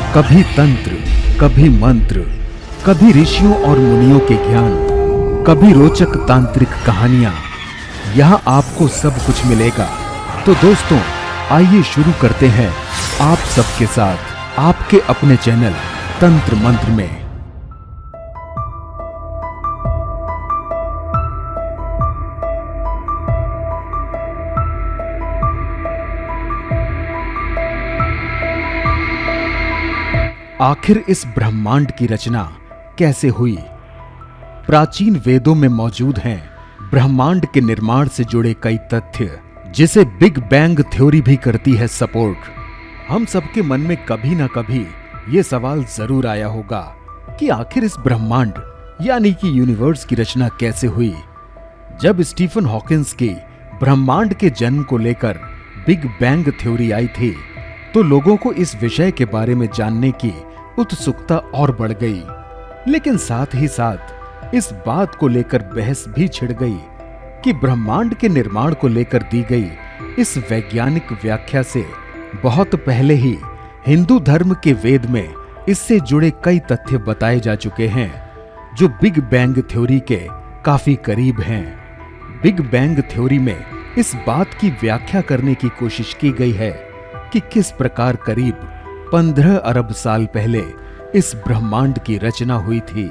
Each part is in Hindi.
कभी तंत्र, कभी मंत्र, कभी ऋषियों और मुनियों के ज्ञान, कभी रोचक तांत्रिक कहानियां। यहाँ आपको सब कुछ मिलेगा। तो दोस्तों, आइए शुरू करते हैं आप सबके साथ आपके अपने चैनल तंत्र मंत्र में। आखिर इस ब्रह्मांड की रचना कैसे हुई? प्राचीन वेदों में मौजूद हैं ब्रह्मांड के निर्माण से जुड़े कई तथ्य, जिसे बिग बैंग थ्योरी भी करती है सपोर्ट। हम सबके मन में कभी ना कभी ये सवाल जरूर आया होगा कि आखिर इस ब्रह्मांड यानी कि यूनिवर्स की रचना कैसे हुई। जब स्टीफन हॉकिंस की ब्रह्मांड के जन्म को लेकर बिग बैंग थ्योरी आई थी, तो लोगों को इस विषय के बारे में जानने की उत्सुकता और बढ़ गई। लेकिन साथ ही साथ इस बात को लेकर बहस भी छिड़ गई कि ब्रह्मांड के निर्माण को लेकर दी गई इस वैज्ञानिक व्याख्या से बहुत पहले ही हिंदू धर्म के वेद में इससे जुड़े कई तथ्य बताए जा चुके हैं, जो बिग बैंग थ्योरी के काफी करीब हैं। बिग बैंग थ्योरी में इस बात की व्याख्या करने की कोशिश की गई है कि किस प्रकार करीब 15 अरब साल पहले इस ब्रह्मांड की रचना हुई थी।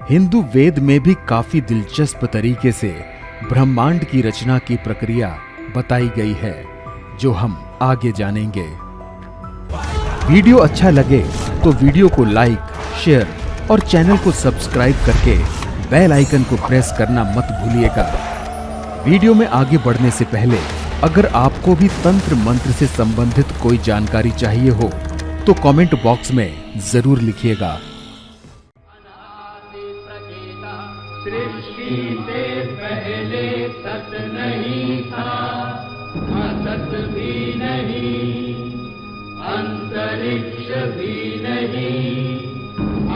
हिंदू वेद में भी काफी दिलचस्प तरीके से ब्रह्मांड की रचना की प्रक्रिया बताई गई है, जो हम आगे जानेंगे। वीडियो अच्छा लगे तो वीडियो को लाइक, शेयर और चैनल को सब्सक्राइब करके बेल आइकन को प्रेस करना मत भूलिएगा। वीडियो में आगे बढ़ने से पहले अगर आपको भी तंत्र मंत्र से संबंधित कोई जानकारी चाहिए हो तो कमेंट बॉक्स में जरूर लिखिएगा। सृष्टि से पहले सत नहीं था, असत भी नहीं, अंतरिक्ष भी नहीं,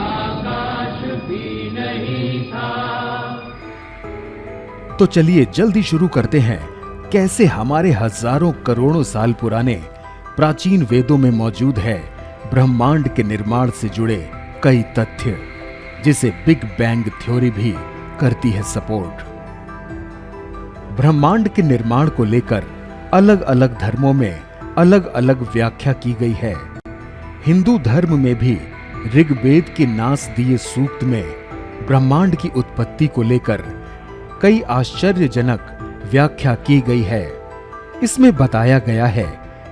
आकाश भी नहीं था। तो चलिए जल्दी शुरू करते हैं कैसे हमारे हजारों करोड़ों साल पुराने प्राचीन वेदों में मौजूद है ब्रह्मांड के निर्माण से जुड़े कई तथ्य, जिसे बिग बैंग थ्योरी भी करती है सपोर्ट। ब्रह्मांड के निर्माण को लेकर अलग अलग धर्मों में अलग अलग व्याख्या की गई है। हिंदू धर्म में भी ऋग्वेद के नासदीय सूक्त में ब्रह्मांड की उत्पत्ति को लेकर कई आश्चर्यजनक व्याख्या की गई है। इसमें बताया गया है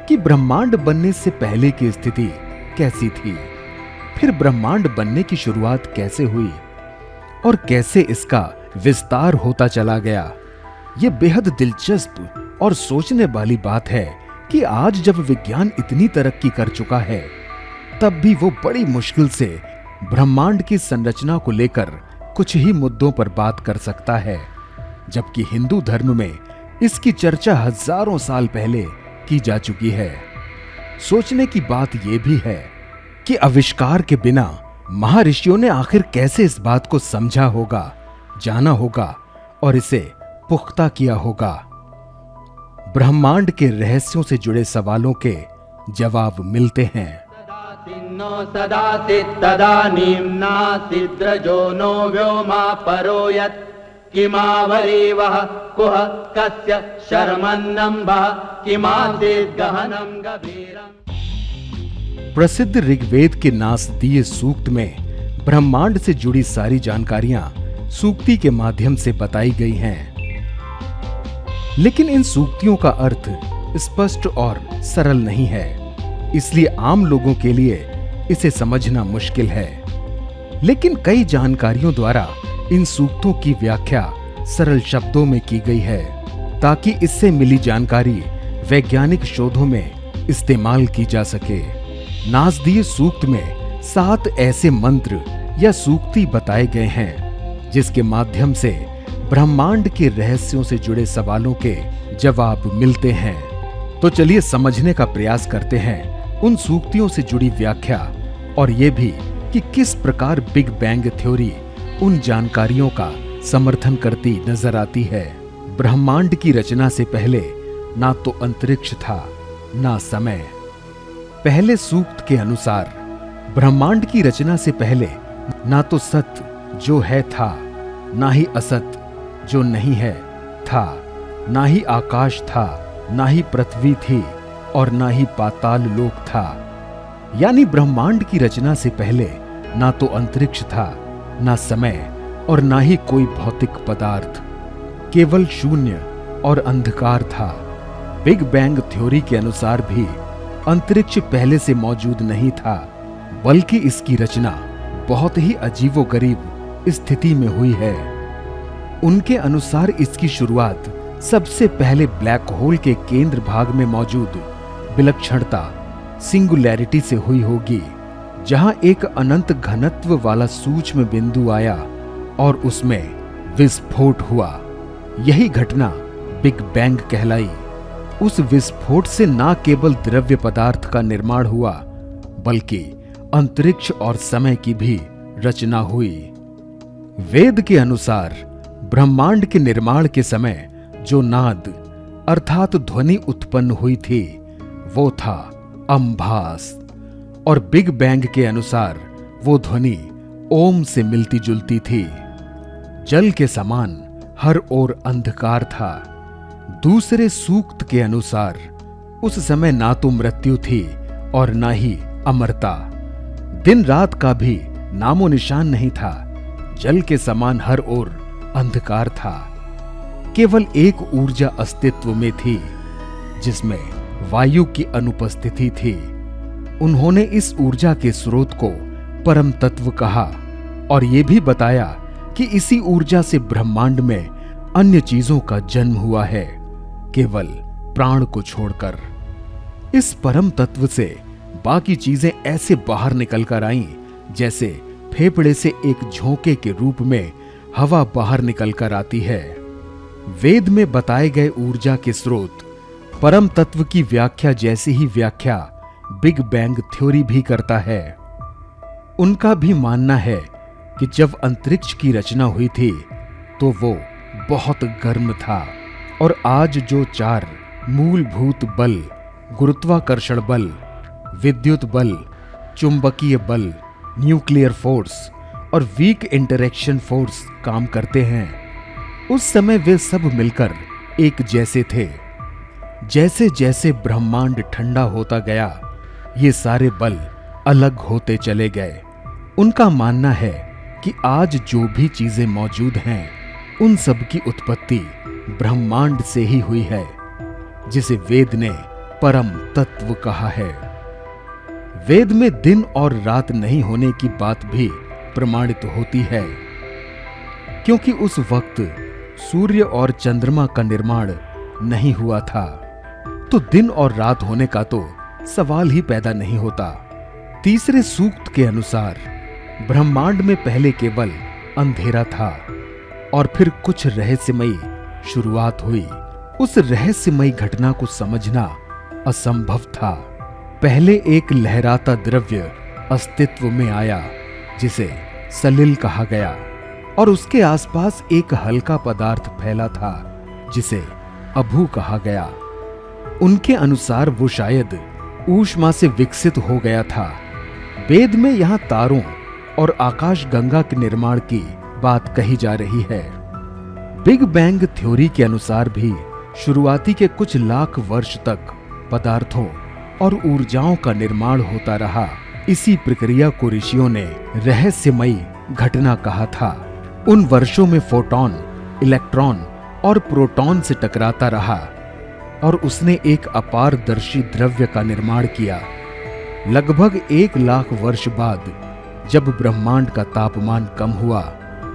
कि ब्रह्मांड बनने से पहले की स्थिति कैसी थी, फिर ब्रह्मांड बनने की शुरुआत कैसे हुई और कैसे इसका विस्तार होता चला गया। यह बेहद दिलचस्प और सोचने वाली बात है कि आज जब विज्ञान इतनी तरक्की कर चुका है, तब भी वो बड़ी मुश्किल से ब्रह्मांड की संरचना को लेकर कुछ ही मुद्दों पर बात कर सकता है, जबकि हिंदू धर्म में इसकी चर्चा हजारों साल पहले की जा चुकी है। सोचने की बात यह भी है कि आविष्कार के बिना महर्षियों ने आखिर कैसे इस बात को समझा होगा, जाना होगा और इसे पुख्ता किया होगा। ब्रह्मांड के रहस्यों से जुड़े सवालों के जवाब मिलते हैं। नो व्योमा परो यत् किमावरी वह कुह कस्य शर्मन्नम्भः किमासीत् गहनं गभीरम्। प्रसिद्ध ऋग्वेद के नासदीय सूक्त में ब्रह्मांड से जुड़ी सारी जानकारियां सूक्ति के माध्यम से बताई गई हैं। लेकिन इन सूक्तियों का अर्थ स्पष्ट और सरल नहीं है, इसलिए आम लोगों के लिए इसे समझना मुश्किल है। लेकिन कई जानकारियों द्वारा इन सूक्तों की व्याख्या सरल शब्दों में की गई है, ताकि इससे मिली जानकारी वैज्ञानिक शोधों में इस्तेमाल की जा सके। नासदीय सूक्त में 7 ऐसे मंत्र या सूक्ति बताए गए हैं, जिसके माध्यम से ब्रह्मांड के रहस्यों से जुड़े सवालों के जवाब मिलते हैं। तो चलिए समझने का प्रयास करते हैं उन सूक्तियों से जुड़ी व्याख्या और ये भी कि किस प्रकार बिग बैंग थ्योरी उन जानकारियों का समर्थन करती नजर आती है। ब्रह्मांड की रचना से पहले ना तो अंतरिक्ष था, ना समय। पहले सूक्त के अनुसार ब्रह्मांड की रचना से पहले ना तो सत्य जो है था, ना ही असत जो नहीं है था, ना ही आकाश था, ना ही पृथ्वी थी और ना ही पाताल लोक था। यानी ब्रह्मांड की रचना से पहले ना तो अंतरिक्ष था, ना समय और ना ही कोई भौतिक पदार्थ, केवल शून्य और अंधकार था। बिग बैंग थ्योरी के अनुसार भी अंतरिक्ष पहले से मौजूद नहीं था, बल्कि इसकी रचना बहुत ही अजीबोगरीब स्थिति में हुई है। उनके अनुसार इसकी शुरुआत सबसे पहले ब्लैक होल के केंद्र भाग में मौजूद विलक्षणता सिंगुलैरिटी से हुई होगी, जहां एक अनंत घनत्व वाला सूक्ष्म बिंदु आया और उसमें विस्फोट हुआ। यही घटना बिग बैंग कहलाई। उस विस्फोट से न केवल द्रव्य पदार्थ का निर्माण हुआ, बल्कि अंतरिक्ष और समय की भी रचना हुई। वेद के अनुसार ब्रह्मांड के निर्माण के समय जो नाद अर्थात ध्वनि उत्पन्न हुई थी वो था अम्भास, और बिग बैंग के अनुसार वो ध्वनि ओम से मिलती जुलती थी। जल के समान हर ओर अंधकार था। दूसरे सूक्त के अनुसार उस समय ना तो मृत्यु थी और ना ही अमरता। दिन रात का भी नामो निशान नहीं था। जल के समान हर ओर अंधकार था। केवल एक ऊर्जा अस्तित्व में थी, जिसमें वायु की अनुपस्थिति थी। उन्होंने इस ऊर्जा के स्रोत को परम तत्व कहा और यह भी बताया कि इसी ऊर्जा से ब्रह्मांड में अन्य चीजों का जन्म हुआ है, केवल प्राण को छोड़कर। इस परम तत्व से बाकी चीजें ऐसे बाहर निकल कर आईं, जैसे फेफड़े से एक झोंके के रूप में हवा बाहर निकल कर आती है। वेद में बताए गए ऊर्जा के स्रोत परम तत्व की व्याख्या जैसी ही व्याख्या बिग बैंग थ्योरी भी करता है। उनका भी मानना है कि जब अंतरिक्ष की रचना हुई थी तो वो बहुत गर्म था, और आज जो 4 मूलभूत बल, गुरुत्वाकर्षण बल, विद्युत बल, चुंबकीय बल, न्यूक्लियर फोर्स और वीक इंटरैक्शन फोर्स काम करते हैं, उस समय वे सब मिलकर एक जैसे थे। जैसे जैसे ब्रह्मांड ठंडा होता गया, ये सारे बल अलग होते चले गए। उनका मानना है कि आज जो भी चीजें मौजूद हैं, उन सब की उत्पत्ति ब्रह्मांड से ही हुई है, जिसे वेद ने परम तत्व कहा है। वेद में दिन और रात नहीं होने की बात भी प्रमाणित होती है, क्योंकि उस वक्त सूर्य और चंद्रमा का निर्माण नहीं हुआ था, तो दिन और रात होने का तो सवाल ही पैदा नहीं होता। तीसरे सूक्त के अनुसार ब्रह्मांड में पहले केवल अंधेरा था और फिर कुछ रहस्यमयी शुरुआत हुई। उस रहस्यमयी घटना को समझना असंभव था। पहले एक लहराता द्रव्य अस्तित्व में आया, जिसे सलिल कहा गया, और उसके आसपास एक हल्का पदार्थ फैला था, जिसे अभू कहा गया। उनके अनुसार वो शायद ऊष्मा से विकसित हो गया था। वेद में यहां तारों और आकाश गंगा के निर्माण की बात कही जा रही है। बिग बैंग थ्योरी के अनुसार भी शुरुआती के कुछ लाख वर्ष तक पदार्थों और ऊर्जाओं का निर्माण होता रहा। इसी प्रक्रिया को ऋषियों ने रहस्यमयी घटना कहा था। उन वर्षों में फोटॉन इलेक्ट्रॉन और प्रोटॉन से टकराता रहा और उसने एक अपारदर्शी द्रव्य का निर्माण किया। लगभग 1 लाख वर्ष बाद जब ब्रह्मांड का तापमान कम हुआ,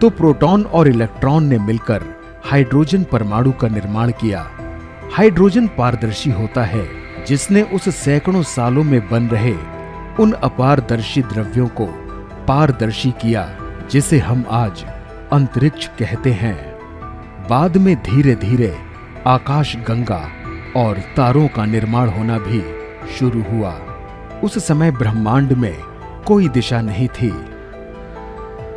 तो प्रोटॉन और इलेक्ट्रॉन ने मिलकर हाइड्रोजन परमाणु का निर्माण किया। हाइड्रोजन पारदर्शी होता है, जिसने उस सैकड़ों सालों में बन रहे उन अपारदर्शी द्रव्यों को पारदर्शी किया, जिसे हम आज अंतरिक्ष कहते हैं। बाद में धीरे धीरे आकाश गंगा और तारों का निर्माण होना भी शुरू हुआ। उस समय ब्रह्मांड में कोई दिशा नहीं थी।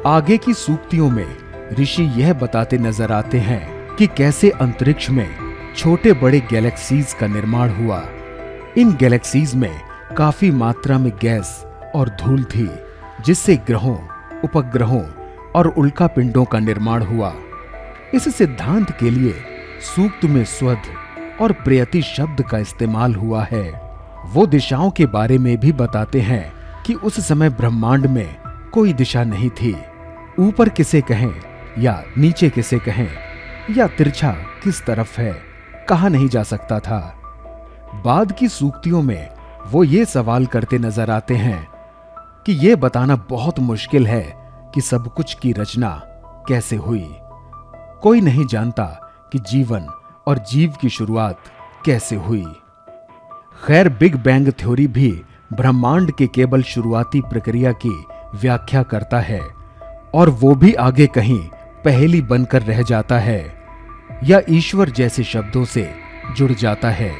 आगे की सूक्तियों में ऋषि यह बताते नजर आते हैं कि कैसे अंतरिक्ष में छोटे बड़े गैलेक्सीज का निर्माण हुआ। इन गैलेक्सीज में काफी मात्रा में गैस और धूल थी जिससे ग्रहों, उपग्रहों और उल्कापिंडों का निर्माण हुआ। इस सिद्धांत के लिए सूक्त में स्वध और प्रेयति शब्द का इस्तेमाल हुआ है। वो दिशाओं के बारे में भी बताते हैं कि उस समय ब्रह्मांड में कोई दिशा नहीं थी। ऊपर किसे कहें या नीचे किसे कहें या तिरछा किस तरफ है, कहा नहीं जा सकता था। बाद की सूक्तियों में वो ये सवाल करते नजर आते हैं कि ये बताना बहुत मुश्किल है कि सब कुछ की रचना कैसे हुई। कोई नहीं जानता कि जीवन और जीव की शुरुआत कैसे हुई। खैर, बिग बैंग थ्योरी भी ब्रह्मांड के केवल शुरुआती प्रक्रिया की व्याख्या करता है और वो भी आगे कहीं पहेली बनकर रह जाता है या ईश्वर जैसे शब्दों से जुड़ जाता है।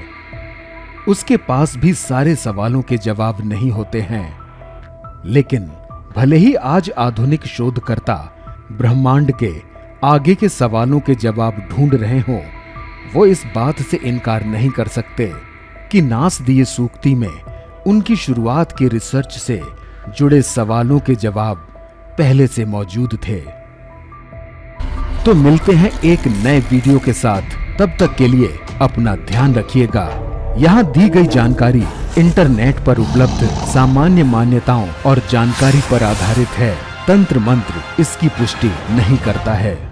उसके पास भी सारे सवालों के जवाब नहीं होते हैं। लेकिन भले ही आज आधुनिक शोधकर्ता ब्रह्मांड के आगे के सवालों के जवाब ढूंढ रहे हों, वो इस बात से इनकार नहीं कर सकते कि नास दिए सूक्ति में उनकी शुरुआत की रिसर्च से जुड़े सवालों के जवाब पहले से मौजूद थे। तो मिलते हैं एक नए वीडियो के साथ। तब तक के लिए अपना ध्यान रखिएगा। यहाँ दी गई जानकारी इंटरनेट पर उपलब्ध सामान्य मान्यताओं और जानकारी पर आधारित है। तंत्र मंत्र इसकी पुष्टि नहीं करता है।